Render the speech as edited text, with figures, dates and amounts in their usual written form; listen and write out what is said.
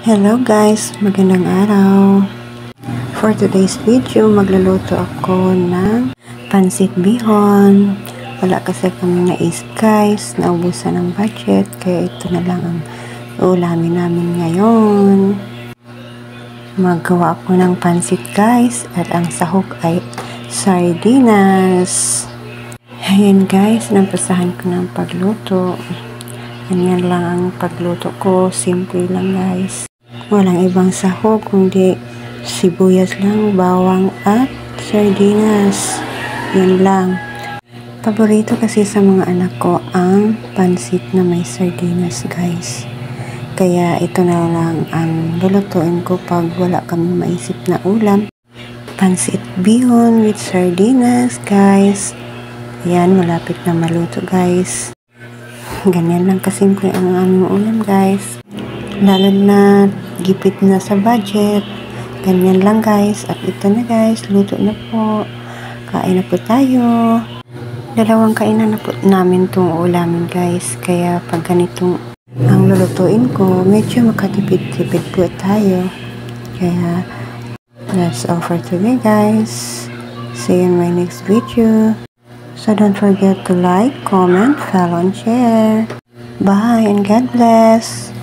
Hello guys, magandang araw. For today's video, magluluto ako ng pansit bihon. Wala kasi kami naisip guys, naubusan ng budget, kaya ito na lang ang ulamin namin ngayon. Maggawa ako ng pansit guys, at ang sahog ay sardinas. Ayan guys, nampasahan ko ng pagluto. Ganyan lang ang pagluto ko, simple lang guys. Walang ibang sahog, kundi sibuyas lang, bawang at sardinas. Yan lang. Paborito kasi sa mga anak ko ang pansit na may sardinas guys. Kaya ito na lang ang lulutuin ko pag wala kami maisip na ulam. Pansit bihon with sardinas guys. Yan, malapit na maluto guys. Ganyan lang kasimple ang aming ulam guys. Lalo na gipit na sa budget. Ganyan lang guys. At ito na guys, luto na po. Kain na po tayo. Dalawang kainan na po namin itong ulamin guys. Kaya pag ganitong ang lulutuin ko, medyo makatipid-tipid po tayo. Kaya that's all for today guys. See you in my next video. So don't forget to like, comment, follow, and share. Bye and God bless.